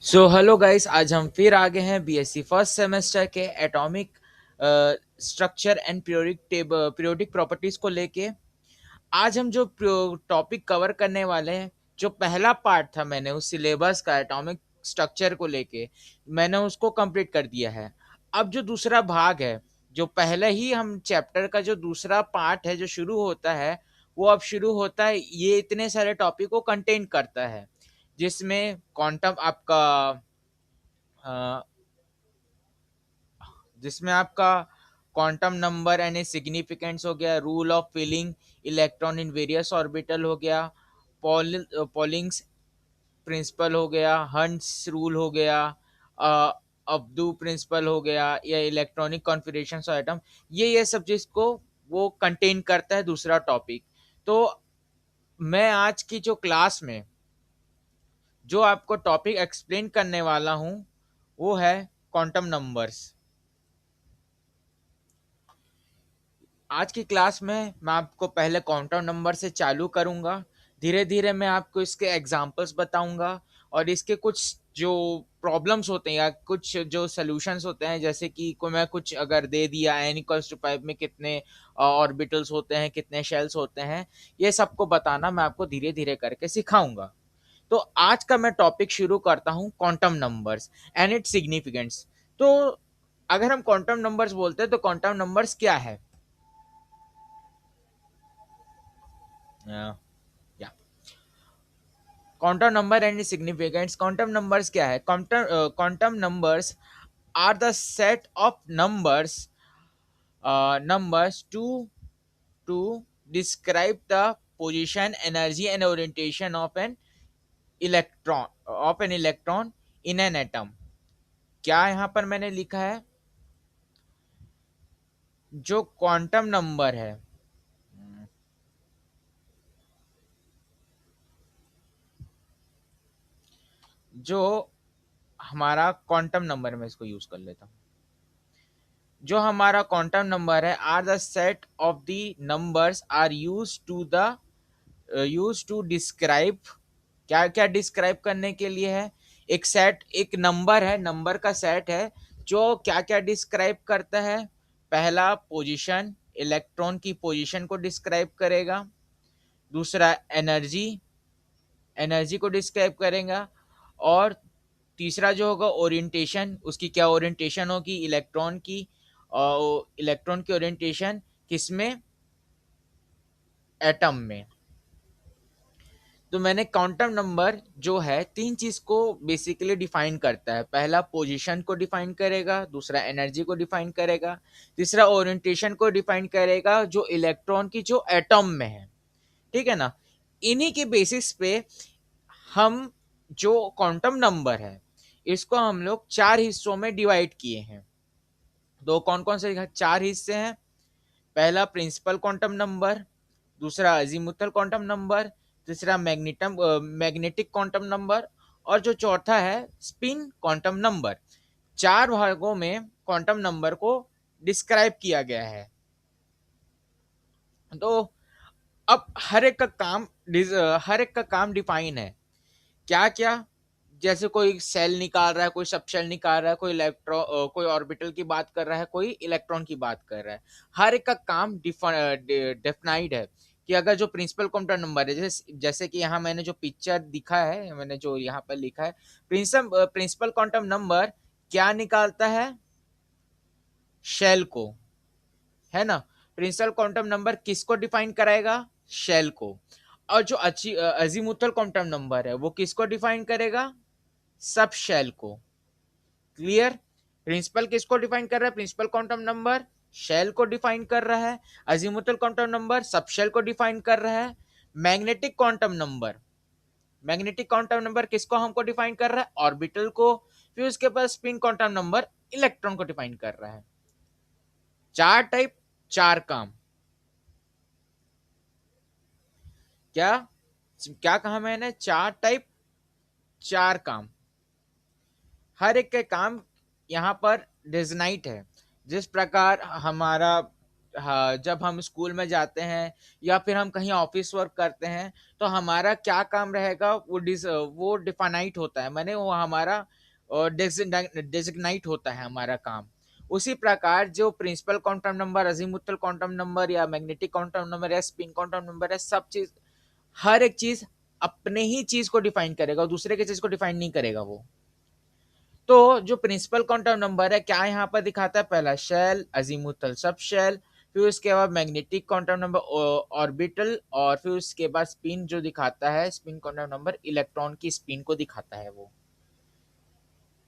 So hello guys, आज हम फिर आ गए हैं बीएससी फर्स्ट सेमेस्टर के atomic structure and periodic properties को लेके। आज हम जो टॉपिक कवर करने वाले हैं, जो पहला पार्ट था मैंने उस सिलेबस का एटॉमिक स्ट्रक्चर को लेके, मैंने उसको कंप्लीट कर दिया है। अब जो दूसरा भाग है, जो पहले ही हम चैप्टर का जो दूसरा पार्ट है जो शुरू होता है, वो अब शुरू होता है। ये इतने सारे टॉपिक को कंटेन करता है, जिसमें क्वांटम आपका अ, जिसमें आपका क्वांटम नंबर एंड सिग्निफिकेंस हो गया, rule of filling electron in various orbital हो गया, पॉलिंग्स प्रिंसिपल हो गया, हंट्स रूल हो गया, अब्दू प्रिंसिपल हो गया, या इलेक्ट्रॉनिक कॉन्फ़िगरेशन ऑफ एटम। ये सब चीज को वो कंटेन करता है दूसरा टॉपिक। तो मैं आज की जो क्लास में जो आपको टॉपिक एक्सप्लेन करने वाला हूँ, वो है क्वांटम नंबर्स। आज की क्लास में मैं आपको पहले क्वांटम नंबर से चालू करूंगा। धीरे धीरे मैं आपको इसके एग्जांपल्स बताऊंगा, और इसके कुछ जो प्रॉब्लम्स होते हैं या कुछ जो सॉल्यूशंस होते हैं, जैसे कि को मैं कुछ अगर दे दिया n इक्वल्स टू 5 में कितने ऑर्बिटल्स होते हैं, कितने शेल्स होते हैं, ये सबको बताना मैं आपको धीरे धीरे करके सिखाऊंगा। तो आज का मैं टॉपिक शुरू करता हूँ, quantum numbers and its significance. तो अगर हम क्वांटम नंबर्स बोलते हैं तो क्वांटम नंबर्स क्या है? या quantum number and significance. Quantum numbers क्या है? Quantum numbers are the set of numbers to describe the position, energy and orientation of an electron in an atom। क्या यहाँ पर मैंने लिखा है? जो क्वांटम नंबर है, जो हमारा क्वांटम नंबर, में इसको यूज कर लेता हूँ। जो हमारा क्वांटम नंबर है, are the set of the numbers are use to describe. क्या क्या डिस्क्राइब करने के लिए है? एक सेट, एक नंबर है, नंबर का सेट है जो क्या क्या डिस्क्राइब करता है। पहला, पोजीशन, इलेक्ट्रॉन की पोजीशन को डिस्क्राइब करेगा। दूसरा, एनर्जी, एनर्जी को डिस्क्राइब करेगा। और तीसरा जो होगा, ओरिएंटेशन, उसकी क्या ओरिएंटेशन होगी इलेक्ट्रॉन की। और इलेक्ट्रॉन की ओरिएंटेशन किसमें? एटम में। तो मैंने क्वांटम नंबर जो है तीन चीज को बेसिकली डिफाइन करता है। पहला, पोजीशन को डिफाइन करेगा। दूसरा, एनर्जी को डिफाइन करेगा। तीसरा, ओरिएंटेशन को डिफाइन करेगा, जो इलेक्ट्रॉन की जो एटम में है। ठीक है ना? इन्हीं के बेसिस पे हम जो क्वांटम नंबर है, इसको हम लोग चार हिस्सों में डिवाइड किए हैं। तो कौन कौन से चार हिस्से हैं? पहला, प्रिंसिपल क्वांटम नंबर। दूसरा, अजीमुथल क्वांटम नंबर। तीसरा, मैग्नेटिक क्वांटम नंबर। और जो चौथा है, स्पिन क्वांटम नंबर। चार भागों में क्वांटम नंबर को डिस्क्राइब किया गया है। तो अब हर एक का काम डिफाइन है। क्या क्या? जैसे कोई सेल निकाल रहा है, कोई सब शेल निकाल रहा है, कोई कोई ऑर्बिटल की बात कर रहा है, कोई इलेक्ट्रॉन की बात कर रहा है। हर एक का काम डिफाइंड है। कि अगर जो प्रिंसिपल क्वांटम नंबर है, जैसे कि यहाँ मैंने जो पिक्चर दिखा है, मैंने जो यहाँ पर लिखा है, प्रिंसिपल क्वांटम नंबर क्या निकालता है? शेल को, है ना? प्रिंसिपल क्वांटम नंबर किसको डिफाइन कराएगा? शेल को। और जो अजीमुथल क्वांटम नंबर है, वो किसको डिफाइन करेगा? सब शेल को। क्लियर? प्रिंसिपल किसको डिफाइन कर रहा है? प्रिंसिपल क्वांटम नंबर शेल को डिफाइन कर रहा है। Azimuthal quantum number subshell को डिफाइन कर रहा है। Magnetic quantum number, magnetic quantum number किसको हमको डिफाइन कर रहा है? ऑर्बिटल को। फिर उसके बाद स्पिन क्वांटम नंबर इलेक्ट्रॉन को डिफाइन कर रहा है। चार टाइप, चार काम। क्या क्या कहा मैंने? चार टाइप, चार काम। हर एक के काम यहाँ पर डिजनाइट है। जिस प्रकार हमारा हाँ, जब हम स्कूल में जाते हैं या फिर हम कहीं ऑफिस वर्क करते हैं, तो हमारा क्या काम रहेगा वो डिफाइनाइट होता है, माने वो हमारा डेजिग्नाइट होता है हमारा काम। उसी प्रकार जो principal quantum number, azimuthal quantum number या मैग्नेटिक क्वांटम नंबर या स्पिन क्वांटम नंबर है, सब चीज, हर एक चीज अपने ही चीज को डिफाइन करेगा और दूसरे की चीज को डिफाइन नहीं करेगा वो। तो जो प्रिंसिपल क्वांटम नंबर है, क्या यहाँ पर दिखाता है, पहला शेल, अजीमुथल सब शेल, फिर उसके बाद मैग्नेटिक क्वांटम नंबर ऑर्बिटल, और फिर उसके बाद स्पिन जो दिखाता है, स्पिन क्वांटम नंबर इलेक्ट्रॉन की स्पिन को दिखाता है वो।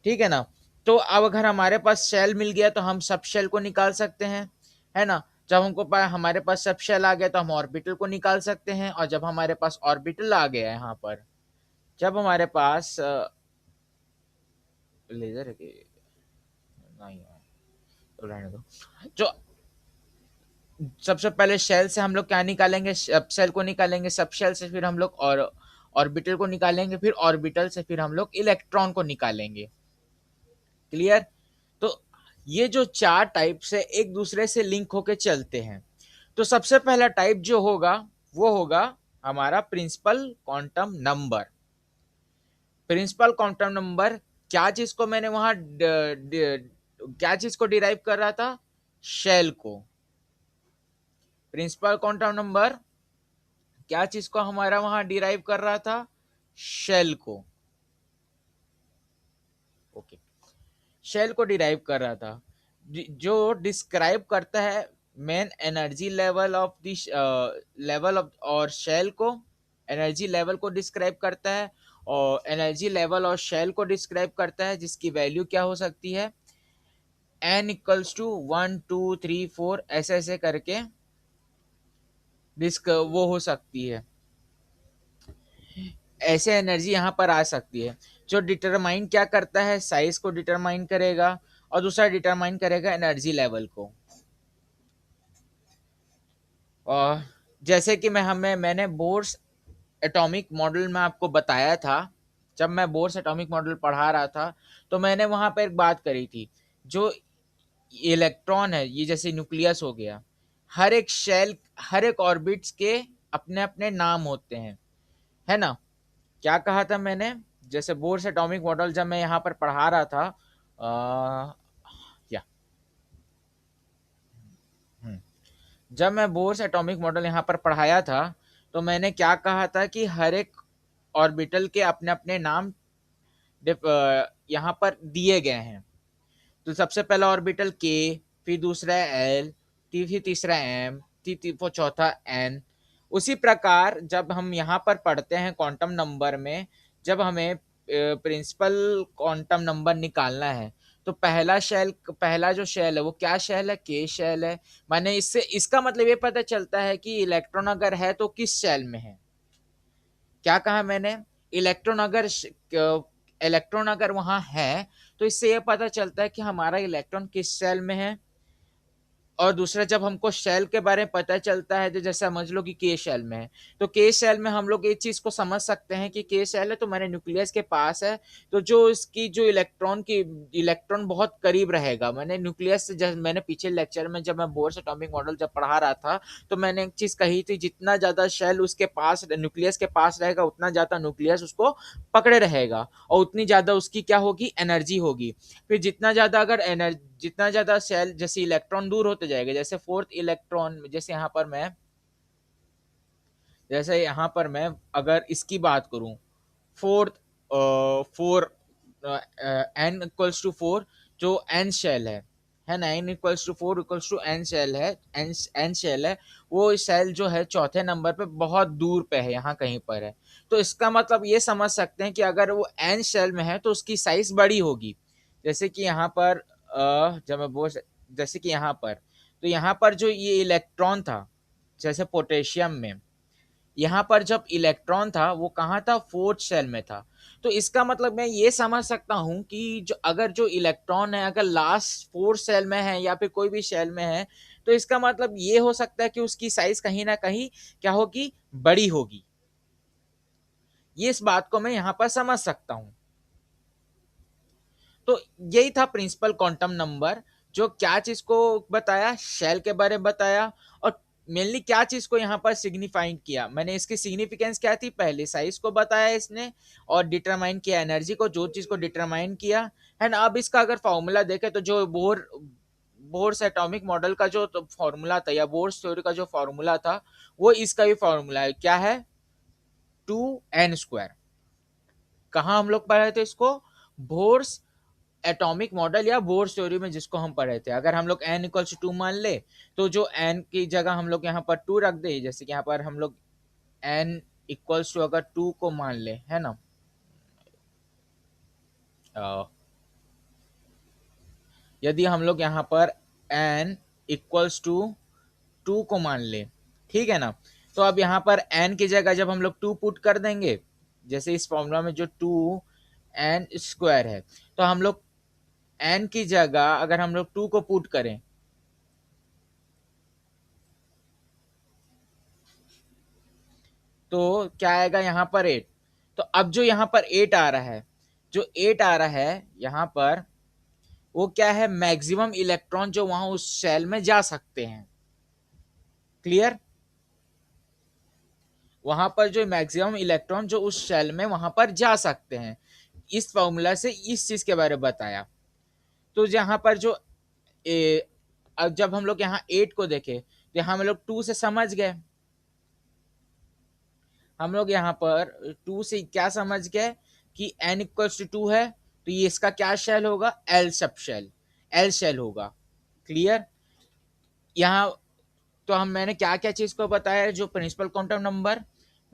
ठीक है ना। तो अब अगर हमारे पास शेल मिल गया तो हम सब शेल को निकाल सकते हैं, है ना। जब हमारे पास सब शेल आ गया तो हम ऑर्बिटल को निकाल सकते हैं, और जब हमारे पास ऑर्बिटल आ गया है यहाँ पर, जब हमारे पास लेजर है कि नहीं है, तो रहने दो। जो सबसे पहले शेल से हम लोग क्या निकालेंगे, सब शेल को निकालेंगे, सब शेल से फिर हम लोग और ऑर्बिटल को निकालेंगे, फिर ऑर्बिटल से फिर हम लोग इलेक्ट्रॉन को निकालेंगे। क्लियर। तो ये जो चार टाइप से एक दूसरे से लिंक होके चलते हैं। तो सबसे पहला टाइप जो होगा वो होगा हमारा principal quantum number. Principal quantum number, क्या चीज को मैंने वहां क्या चीज को डिराइव कर रहा था, शेल को। प्रिंसिपल क्वांटम नंबर क्या चीज को हमारा वहां डिराइव कर रहा था, शेल को। ओके, शेल को डिराइव कर रहा था, जो डिस्क्राइब करता है main energy level of this level of, और शेल को एनर्जी लेवल को डिस्क्राइब करता है, और एनर्जी लेवल और शेल को डिस्क्राइब करता है, जिसकी वैल्यू क्या हो सकती है, n इक्वल्स टू 1 2 3 4 ऐसे ऐसे करके डिस्क वो हो सकती है, ऐसे एनर्जी यहाँ पर आ सकती है। जो डिटरमाइन क्या करता है, साइज को डिटरमाइन करेगा, और दूसरा डिटरमाइन करेगा एनर्जी लेवल को। और जैसे कि मैंने बोर्स एटॉमिक मॉडल में आपको बताया था, जब मैं बोर्स एटॉमिक मॉडल पढ़ा रहा था, तो मैंने वहां पर एक बात करी थी, जो इलेक्ट्रॉन है, ये जैसे न्यूक्लियस हो गया, हर एक शेल, हर एक ऑर्बिट्स के अपने अपने नाम होते हैं, है ना। क्या कहा था मैंने, जैसे बोर्स एटॉमिक मॉडल जब मैं यहाँ पर पढ़ा रहा था, या जब मैं बोर्स एटॉमिक मॉडल यहाँ पर पढ़ाया था, तो मैंने क्या कहा था कि हर एक ऑर्बिटल के अपने अपने नाम यहाँ पर दिए गए हैं। तो सबसे पहला ऑर्बिटल के, फिर दूसरा एल, फिर तीसरा एम, फिर चौथा एन। उसी प्रकार जब हम यहाँ पर पढ़ते हैं क्वांटम नंबर में, जब हमें प्रिंसिपल क्वांटम नंबर निकालना है, तो पहला जो शेल है वो क्या शेल है, के शेल है। माने इससे इसका मतलब ये पता चलता है कि इलेक्ट्रॉन अगर है तो किस शेल में है। क्या कहा मैंने, इलेक्ट्रॉन अगर इलेक्ट्रॉन अगर वहां है, तो इससे यह पता चलता है कि हमारा इलेक्ट्रॉन किस शेल में है। और दूसरा, जब हमको शेल के बारे में पता चलता है, तो जैसे समझ लो कि के शेल में है, तो के शेल में हम लोग इस चीज को समझ सकते हैं कि के शेल है तो मैंने न्यूक्लियस के पास है, तो जो इसकी जो इलेक्ट्रॉन बहुत करीब रहेगा। मैंने न्यूक्लियस से, जब मैंने पीछे लेक्चर में जब मैं बोर्स एटॉमिक मॉडल जब पढ़ा रहा था, तो मैंने एक चीज कही थी, जितना ज्यादा शेल उसके पास न्यूक्लियस के पास रहेगा, उतना ज्यादा न्यूक्लियस उसको पकड़े रहेगा, और उतनी ज्यादा उसकी क्या होगी, एनर्जी होगी। फिर जितना ज्यादा सेल, जैसे इलेक्ट्रॉन दूर होते जाएगा, जैसे फोर्थ इलेक्ट्रॉन, जैसे यहाँ पर मैं अगर इसकी बात करूं, fourth four n equals to 4, जो एन शेल है ना, n equals to 4 equals to n shell है, एन शेल है, वो शेल जो है चौथे नंबर पे बहुत दूर पे है, यहाँ कहीं पर है। तो इसका मतलब ये समझ सकते हैं कि अगर वो एन शेल में है तो उसकी साइज बड़ी होगी। जैसे कि यहाँ पर जब मैं बोल जैसे कि यहाँ पर, तो यहाँ पर जो ये इलेक्ट्रॉन था, जैसे पोटेशियम में, यहाँ पर जब इलेक्ट्रॉन था वो कहाँ था, फोर्थ शेल में था। तो इसका मतलब मैं ये समझ सकता हूँ कि जो इलेक्ट्रॉन है, अगर लास्ट फोर्थ शेल में है या फिर कोई भी शेल में है, तो इसका मतलब ये हो सकता है कि उसकी साइज कहीं ना कहीं क्या होगी, बड़ी होगी। ये इस बात को मैं यहाँ पर समझ सकता हूँ। तो यही था प्रिंसिपल क्वांटम नंबर, जो क्या चीज को बताया, शेल के बारे में बताया, और मेनली क्या चीज को यहाँ पर सिग्निफाइंड किया मैंने, इसकी सिग्निफिकेंस क्या थी, पहले साइज को बताया इसने और डिटरमाइन किया एनर्जी को, जो चीज को डिटरमाइन किया है ना। अब इसका अगर फॉर्मूला देखें तो जो बोर्स एटॉमिक मॉडल का जो फॉर्मूला था या बोर्स थ्योरी का जो फॉर्मूला था वो इसका भी फॉर्मूला है, क्या है, 2n²। कहाँ हम लोग पढ़े थे इसको, बोर्स एटॉमिक मॉडल या बोर्स थ्योरी में जिसको हम पढ़े थे। अगर हम लोग n इक्वल्स टू 2 मान ले तो जो n की जगह हम लोग यहाँ पर 2 रख दे, जैसे कि यहाँ पर हम लोग n इक्वल्स टू अगर 2 को मान ले, है ना, यदि हम लोग यहाँ पर n इक्वल्स टू 2 को मान ले, ठीक है ना, तो अब यहाँ पर n की जगह जब हम लोग 2 पुट कर देंगे, जैसे इस फॉर्मूला में जो 2n² है, तो हम लोग n की जगह अगर हम लोग 2 को पुट करें तो क्या आएगा यहाँ पर 8। तो अब जो यहाँ पर 8 आ रहा है, जो 8 आ रहा है यहाँ पर, वो क्या है, मैक्सिमम इलेक्ट्रॉन जो वहां उस सेल में जा सकते हैं। क्लियर, वहां पर जो मैक्सिमम इलेक्ट्रॉन जो उस सेल में वहां पर जा सकते हैं, इस फॉर्मूला से इस चीज के बारे में बताया। तो यहाँ पर जो अब जब हम लोग यहाँ 8 को देखे तो यहाँ हम लोग 2 से समझ गए, हम लोग यहाँ पर 2 से क्या समझ गए कि n इक्वल्स टू 2 है, तो ये इसका क्या शेल होगा, l subshell, l shell होगा। क्लियर, यहाँ तो हम मैंने क्या क्या चीज को बताया है, जो प्रिंसिपल क्वांटम नंबर,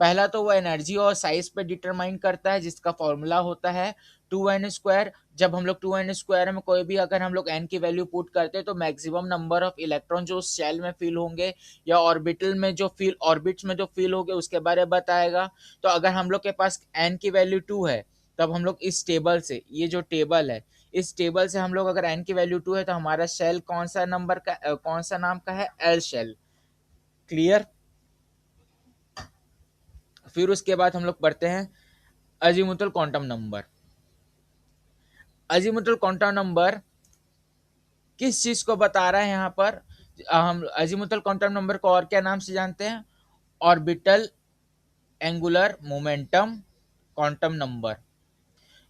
पहला तो वो एनर्जी और साइज पे डिटरमाइन करता है जिसका फॉर्मूला होता है 2n²। जब हम लोग 2n² में कोई भी अगर हम लोग n की वैल्यू पुट करते हैं तो मैक्सिमम नंबर ऑफ इलेक्ट्रॉन जो उस शेल में फील होंगे या ऑर्बिटल में जो फील, ऑर्बिट्स में जो फील होंगे उसके बारे में बताएगा। तो अगर हम लोग के पास n की वैल्यू 2 है, तब हम लोग इस टेबल से, ये जो टेबल है, इस टेबल से हम लोग अगर n की वैल्यू 2 है तो हमारा शेल कौन सा नंबर का, कौन सा नाम का है, एल शेल। क्लियर, फिर उसके बाद हम लोग पढ़ते हैं azimuthal quantum number. Azimuthal quantum number किस चीज को बता रहा है यहाँ पर, हम अजीमुथल क्वांटम नंबर को और क्या नाम से जानते हैं, orbital angular momentum quantum number.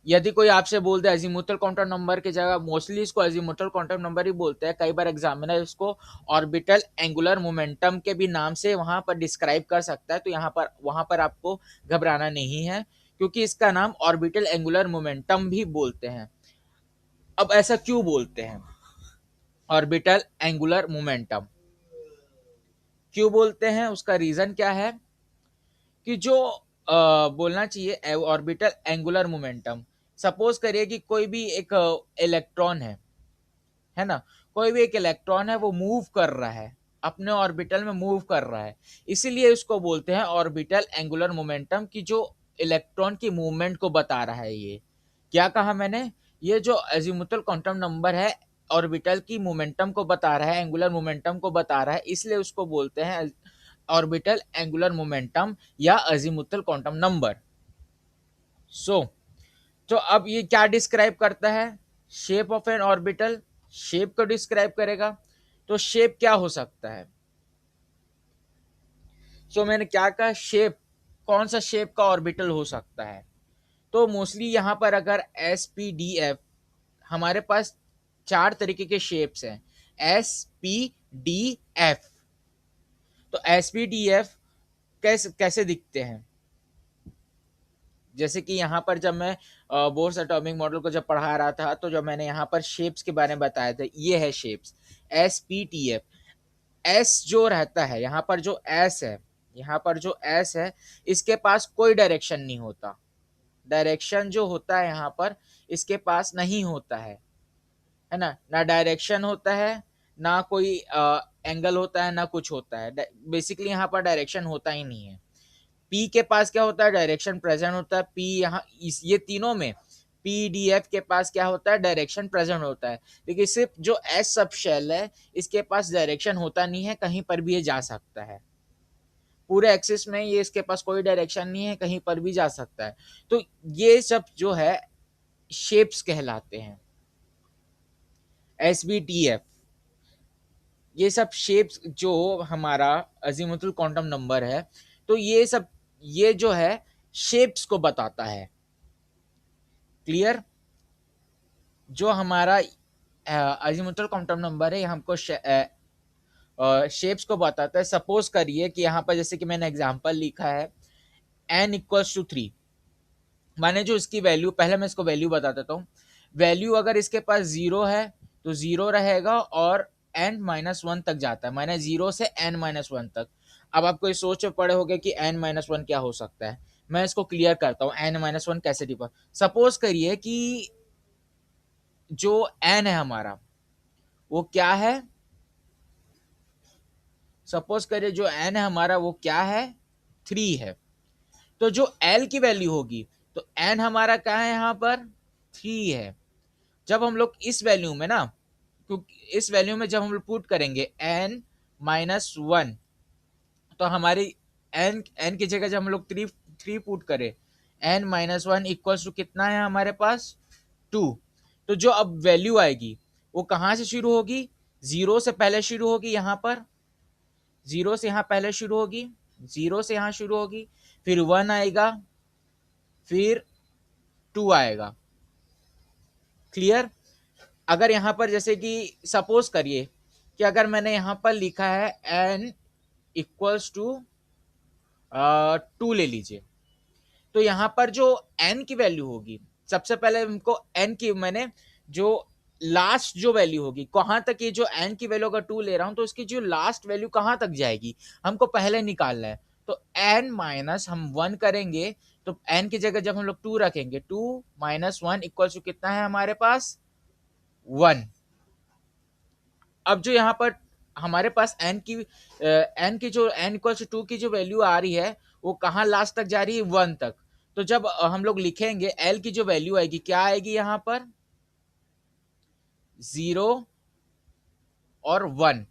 यदि कोई आपसे बोल दे अजीमुथल क्वांटम नंबर की जगह, मोस्टली इसको अजीमुथल क्वांटम नंबर ही बोलते हैं, कई बार एग्जामिनर इसको ऑर्बिटल एंगुलर मोमेंटम के भी नाम से वहां पर डिस्क्राइब कर सकता है, तो यहाँ पर वहां पर आपको घबराना नहीं है क्योंकि इसका नाम ऑर्बिटल एंगुलर मोमेंटम भी बोलते हैं। अब ऐसा क्यों बोलते हैं, ऑर्बिटल एंगुलर मोमेंटम क्यों बोलते हैं, उसका रीजन क्या है कि जो बोलना चाहिए ऑर्बिटल एंगुलर मोमेंटम, सपोज करिए कि कोई भी एक इलेक्ट्रॉन है ना, कोई भी एक इलेक्ट्रॉन है वो मूव कर रहा है, अपने ऑर्बिटल में मूव कर रहा है, इसीलिए उसको बोलते हैं ऑर्बिटल एंगुलर मोमेंटम, की जो इलेक्ट्रॉन की मूवमेंट को बता रहा है। ये क्या कहा मैंने, ये जो अजीमुथल क्वांटम नंबर है ऑर्बिटल की मोमेंटम को बता रहा है, एंगुलर मोमेंटम को बता रहा है, इसलिए उसको बोलते हैं ऑर्बिटल एंगुलर मोमेंटम या अजीमुथल क्वांटम नंबर। सो तो अब ये क्या डिस्क्राइब करता है, shape of N orbital, shape को डिस्क्राइब करेगा। तो शेप क्या हो सकता है, सो मैंने क्या कहा, शेप, कौन सा शेप का ऑर्बिटल हो सकता है, तो मोस्टली यहां पर अगर SPDF, हमारे पास 4 तरीके के शेप्स हैं, SPDF। तो SPDF कैसे कैसे दिखते हैं, जैसे कि यहाँ पर जब मैं बोर्स एटॉमिक मॉडल को जब पढ़ा रहा था तो जब मैंने यहाँ पर शेप्स के बारे में बताया था, ये है शेप्स SPTF। एस जो रहता है यहाँ पर, जो एस है, यहाँ पर जो एस है, इसके पास कोई डायरेक्शन नहीं होता, डायरेक्शन जो होता है यहाँ पर इसके पास नहीं होता है ना, ना डायरेक्शन होता है, ना कोई एंगल होता है, ना कुछ होता है, बेसिकली यहाँ पर डायरेक्शन होता ही नहीं है। पी के पास क्या होता है, डायरेक्शन प्रेजेंट होता है, पी यहाँ ये तीनों में PDF के पास क्या होता है, डायरेक्शन प्रेजेंट होता है, लेकिन सिर्फ जो एस सब शेल है इसके पास डायरेक्शन होता नहीं है, कहीं पर भी ये जा सकता है, पूरे एक्सिस में ये इसके पास कोई डायरेक्शन नहीं है, कहीं पर भी जा सकता है। तो ये सब जो है शेप्स कहलाते हैं। SBTF, ये सब शेप्स जो हमारा अजीमुथल क्वांटम नंबर है, तो ये सब, ये जो है शेप्स को बताता है। क्लियर? जो हमारा अजीमुथल क्वांटम नंबर है, ये हमको शेप्स को बताता है। सपोज करिए कि यहाँ पर जैसे कि मैंने एग्जांपल लिखा है n इक्वल्स टू 3, माने जो इसकी वैल्यू, पहले मैं इसको वैल्यू बता देता हूँ। वैल्यू अगर इसके पास 0 है तो 0 रहेगा और n माइनस वन तक जाता है, माने 0 से n माइनस वन तक। अब आपको ये सोच पड़े होगे कि n माइनस वन क्या हो सकता है। मैं इसको क्लियर करता हूँ, n माइनस वन कैसे डिफर। सपोज करिए कि जो n है हमारा वो क्या है, सपोज करिए जो n है हमारा वो क्या है, 3 है। तो जो l की वैल्यू होगी, तो n हमारा क्या है यहाँ पर, 3 है। जब हम लोग इस वैल्यू में ना, क्योंकि इस वैल्यू में जब हम लोग पुट करेंगे n माइनस वन, तो हमारी n की जगह जब हम लोग थ्री पुट करें, n minus one equals to कितना है हमारे पास, 2। तो जो अब वैल्यू आएगी वो कहाँ से शुरू होगी, 0 से पहले शुरू होगी, यहाँ पर 0 से यहाँ पहले शुरू होगी, 0 से यहाँ शुरू होगी, फिर 1 आएगा, फिर 2 आएगा। क्लियर? अगर यहाँ पर जैसे कि सपोज करिए कि अगर मैंने यहाँ पर लिखा है n इक्वल्स टू 2 ले लीजिए, तो यहाँ पर जो n की वैल्यू होगी, सबसे पहले हमको n की, मैंने जो लास्ट जो वैल्यू होगी, कहाँ तक, ये जो n की वैल्यू अगर 2 ले रहा हूं तो इसकी जो लास्ट वैल्यू कहाँ तक जाएगी हमको पहले निकालना है। तो n माइनस हम 1 करेंगे, तो n की जगह जब हम लोग 2 रखेंगे, 2 माइनस वन इक्वल टू कितना है हमारे पास, 1। अब जो यहाँ पर हमारे पास n की जो n इक्वल टू 2 की जो वैल्यू आ रही है वो कहाँ लास्ट तक जा रही है, 1 तक। तो जब हम लोग लिखेंगे l की जो वैल्यू आएगी, क्या आएगी यहाँ पर, 0 और 1।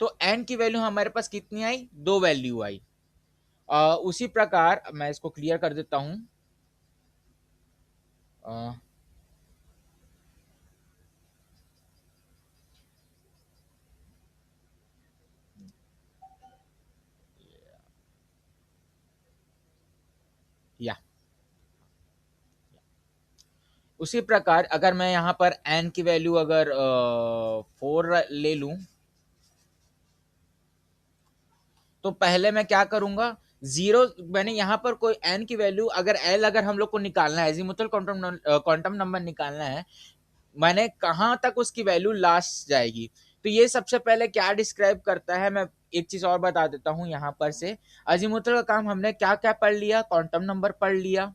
तो n की वैल्यू हमारे पास कितनी आई, 2 वैल्यू आई। उसी प्रकार मैं इसको क्लियर कर देता हूं। या उसी प्रकार अगर मैं यहाँ पर n की वैल्यू अगर 4 ले लूं, तो पहले मैं क्या करूंगा, 0, मैंने यहाँ पर कोई n की वैल्यू, अगर l अगर हम लोग को निकालना है, अजीमुथल क्वांटम नंबर निकालना है, मैंने कहाँ तक उसकी वैल्यू लास्ट जाएगी। तो ये सबसे पहले क्या डिस्क्राइब करता है, मैं एक चीज और बता देता हूँ यहाँ पर से। अजीमुथल का काम हमने क्या क्या पढ़ लिया, क्वांटम नंबर पढ़ लिया,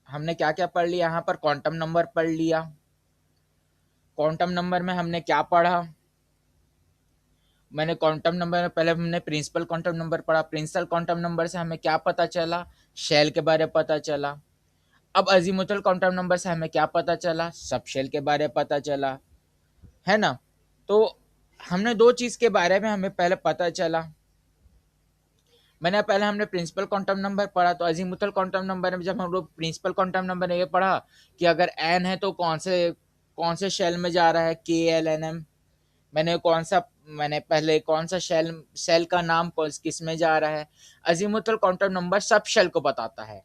हमने क्या क्या पढ़ लिया, यहाँ पर क्वांटम नंबर पढ़ लिया। क्वांटम नंबर में हमने क्या पढ़ा, मैंने क्वांटम नंबर में पहले हमने प्रिंसिपल क्वांटम नंबर पढ़ा। प्रिंसिपल क्वांटम नंबर से हमें क्या पता चला, शेल के बारे में पता चला। अब अजीमुथल क्वांटम नंबर से हमें क्या पता चला, सब शेल के बारे में पता चला, है ना। तो हमने दो चीज के बारे में हमें पहले पता चला। मैंने पहले हमने प्रिंसिपल क्वांटम नंबर पढ़ा, तो अजीमुथल क्वांटम नंबर में जब हम लोग प्रिंसिपल क्वांटम नंबर ने ये पढ़ा कि अगर एन है तो कौन से शेल में जा रहा है, के एल एन एम। मैंने पहले कौन सा शेल का नाम किस में जा रहा है। Azimuthal quantum number subshell को बताता है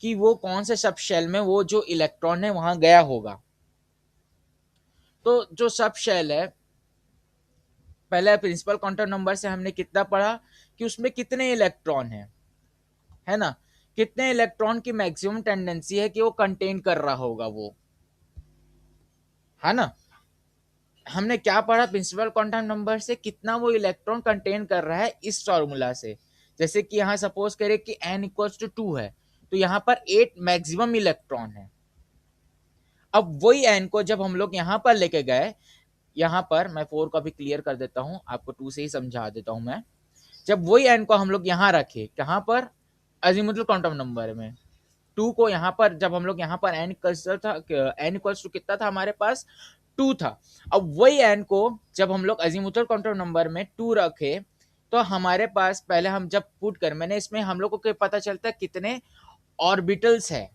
कि वो कौन से सब शेल में वो जो इलेक्ट्रॉन है वहां गया होगा। तो जो सब शेल है, पहले प्रिंसिपल क्वांटम नंबर से हमने कितना पढ़ा कि उसमें कितने इलेक्ट्रॉन है ना, कितने इलेक्ट्रॉन की मैक्सिमम टेंडेंसी है कि वो कंटेन कर रहा होगा वो, है ना। हमने क्या पढ़ा, प्रिंसिपल क्वांटम नंबर से कितना वो इलेक्ट्रॉन कंटेन कर रहा है इस फॉर्मूला से। जैसे कि यहाँ सपोज करें कि n इक्वल्स टू 2 है, तो यहाँ पर 8 मैक्सिमम इलेक्ट्रॉन है। अब वही n को जब हम लोग यहाँ पर लेके गए, यहाँ पर मैं 4 को भी क्लियर कर देता हूँ, आपको 2 से ही समझा देता हूँ मैं। जब वही n को हम लोग यहाँ रखे, कहाँ पर, अजीमुथल क्वांटम नंबर में, 2 को यहाँ पर जब हम लोग यहाँ पर n इक्वल्स टू कितना था हमारे पास, 2 था। अब वही n को जब हम लोग अजीमुथल क्वांटम नंबर में 2 रखे तो हमारे पास पहले हम जब पुट कर मैंने इसमें हम लोग को पता चलता है कितने ऑर्बिटल्स है,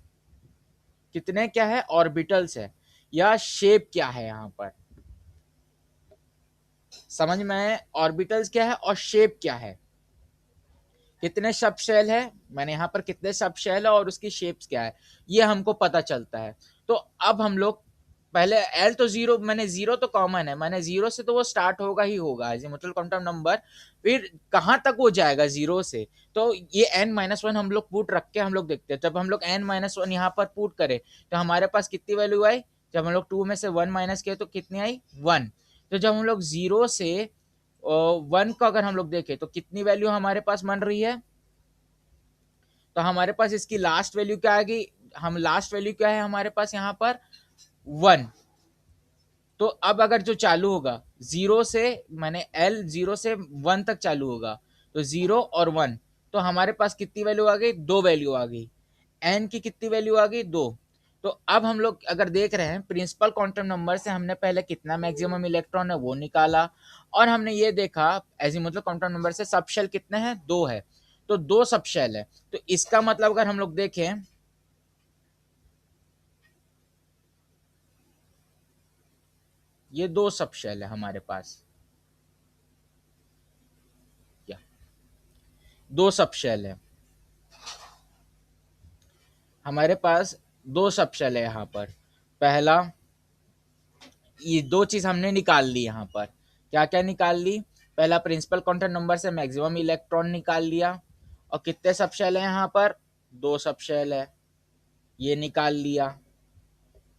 कितने क्या है ऑर्बिटल्स है या शेप क्या है। यहाँ पर समझ में आए ऑर्बिटल्स क्या है और शेप क्या है, कितने सब शेल है, मैंने यहाँ पर कितने सब शेल है और उसकी शेप्स क्या है, ये हमको पता चलता है। तो अब हम लोग पहले एल तो जीरो, मैंने जीरो तो कॉमन है, मैंने जीरो से तो वो स्टार्ट होगा ही होगा अजीमुथल क्वांटम नंबर, फिर कहाँ तक वो जाएगा जीरो से। तो ये n माइनस वन हम लोग पुट रख के हम लोग देखते हैं, जब हम लोग n माइनस वन यहाँ पर पुट करें तो हमारे पास कितनी वैल्यू आई, जब हम लोग 2 में से 1 माइनस किए तो कितनी आई 1। तो जब हम लोग जीरो से 1 को अगर हम लोग देखें तो कितनी वैल्यू हमारे पास बन रही है, तो हमारे पास इसकी लास्ट वैल्यू क्या आएगी, हम लास्ट वैल्यू क्या है हमारे पास यहाँ पर 1। तो अब अगर जो चालू होगा जीरो से, मैंने एल जीरो से 1 तक चालू होगा, तो जीरो और 1, तो हमारे पास कितनी वैल्यू आ गई, 2 वैल्यू आ गई, एन की कितनी वैल्यू आ गई 2। तो अब हम लोग अगर देख रहे हैं प्रिंसिपल क्वांटम नंबर से हमने पहले कितना मैक्सिमम इलेक्ट्रॉन है वो निकाला, और हमने ये देखा एजीमुथल क्वांटम नंबर से सब शेल कितने हैं, 2 है, तो 2 सब शेल है। तो इसका मतलब अगर हम लोग देखें ये 2 सब शेल है हमारे पास, क्या 2 सब शेल है हमारे पास, 2 सब शेल है यहाँ पर। पहला ये 2 चीज हमने निकाल ली यहाँ पर, क्या क्या निकाल ली, पहला प्रिंसिपल क्वांटम नंबर से मैक्सिमम इलेक्ट्रॉन निकाल लिया, और कितने सब शेल है यहाँ पर, 2 सब शेल है, ये निकाल लिया,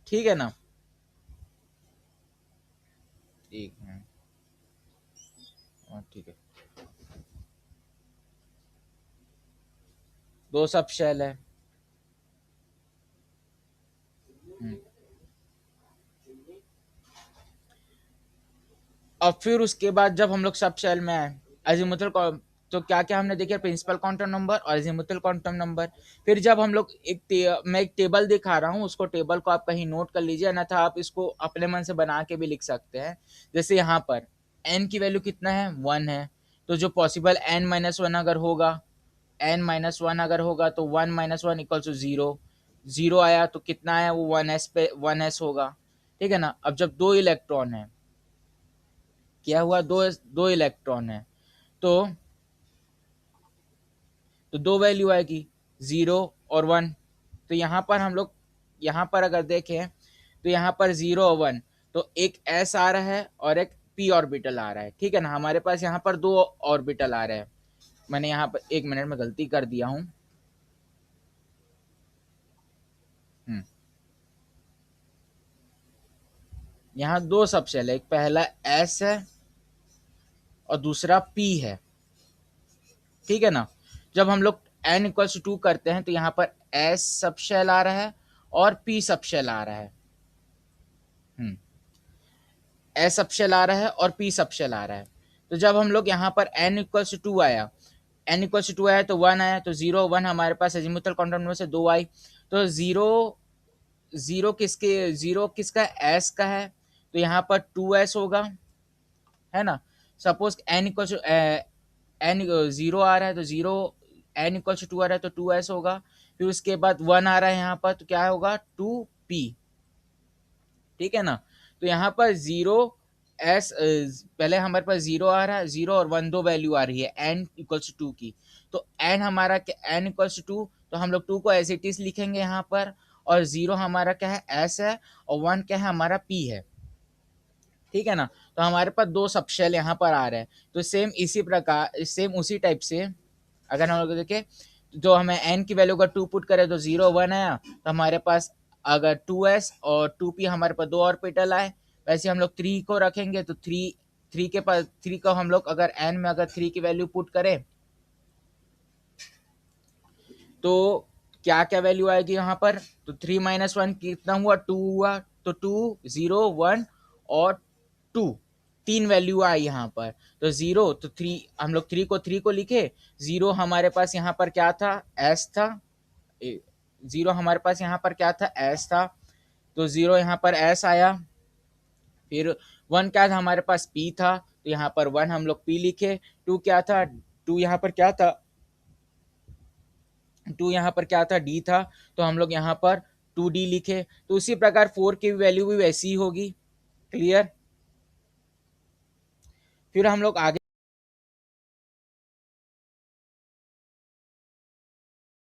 ठीक है ना। ठीक है, ठीक है, 2 सब शेल है। और फिर उसके बाद जब हम लोग सब शेल में आए अजीमुथल, तो क्या क्या हमने देखा, प्रिंसिपल क्वांटम नंबर और अजीमुथल क्वांटम नंबर। फिर जब हम लोग मैं एक टेबल दिखा रहा हूँ, उसको टेबल को आप कहीं नोट कर लीजिए, अन्यथा आप इसको अपने मन से बना के भी लिख सकते हैं। जैसे यहाँ पर n की वैल्यू कितना है 1 है, तो जो पॉसिबल n माइनस वन अगर होगा, n माइनस वन अगर होगा तो 1 minus one equal to zero, zero आया तो कितना आया वो 1s पे 1s होगा, ठीक है ना। अब जब 2 इलेक्ट्रॉन है, क्या हुआ, दो इलेक्ट्रॉन है, तो दो वैल्यू आएगी 0 और 1। तो यहाँ पर हम लोग यहाँ पर अगर देखें तो यहाँ पर 0 और 1, तो एक s आ रहा है और एक p ऑर्बिटल आ रहा है, ठीक है ना। हमारे पास यहाँ पर 2 ऑर्बिटल आ रहे हैं, मैंने यहाँ पर 1 मिनट में गलती कर दिया हूँ। यहाँ 2 सबशेल है, एक पहला s है और दूसरा p है, ठीक है ना। जब हम लोग n इक्वल्स टू करते हैं तो यहाँ पर s सब शेल आ रहा है और p सब शेल आ रहा है, s सब शेल आ रहा है और p सब शेल आ रहा है। तो जब हम लोग यहाँ पर n इक्वल्स टू आया, n इक्वल्स टू आया तो 1 आया, तो 0 1 हमारे पास अजीमुथल क्वांटम नंबर से 2 आई, तो 0 0 किसके, 0 किसका s का है, तो यहाँ पर 2s होगा, है ना। Suppose n equals n zero आ रहा है तो जीरो, एन इक्वल टू आ रहा है तो 2s होगा, फिर उसके बाद 1 आ रहा है यहाँ पर तो क्या होगा 2p, ठीक है ना। तो यहाँ पर 0s, पहले हमारे पास 0 आ रहा है, 0 और 1 दो वैल्यू आ रही है n इक्वल्स टू की, तो n हमारा क्या, n इक्वल्स टू, तो हम लोग 2 को एज इट इज लिखेंगे यहाँ पर, और 0 हमारा क्या है s है, और 1 क्या है हमारा p है, ठीक है ना। तो हमारे पास 2 सबशेल यहाँ पर आ रहे हैं। तो सेम इसी प्रकार, सेम उसी टाइप से अगर हम लोग देखें, जो हमें n की वैल्यू का 2 पुट करें तो 0 1 आया, तो हमारे पास अगर 2s और 2p हमारे पास 2 ऑर्बिटल आए, वैसे हम लोग 3 को रखेंगे तो 3 के पास 3 को हम लोग अगर n में अगर 3 की वैल्यू पुट करें तो क्या क्या वैल्यू आएगी यहाँ पर, तो 3 माइनस वन कितना हुआ 2 हुआ, तो 2 0 1 और 2, 3 वैल्यू आई यहाँ पर। तो 0 तो 3, हम लोग 3 को लिखे, 0 हमारे पास यहाँ पर क्या था s था, 0 हमारे पास यहाँ पर क्या था s था, तो 0 यहाँ पर s आया, फिर 1 क्या था हमारे पास, p था, तो यहाँ पर 1 हम लोग p लिखे। 2 क्या था, 2 यहाँ पर क्या था, 2 यहाँ पर क्या था, d था, तो हम लोग यहाँ पर 2d लिखे। तो उसी प्रकार 4 की वैल्यू भी वैसी ही होगी। क्लियर। फिर हम लोग आगे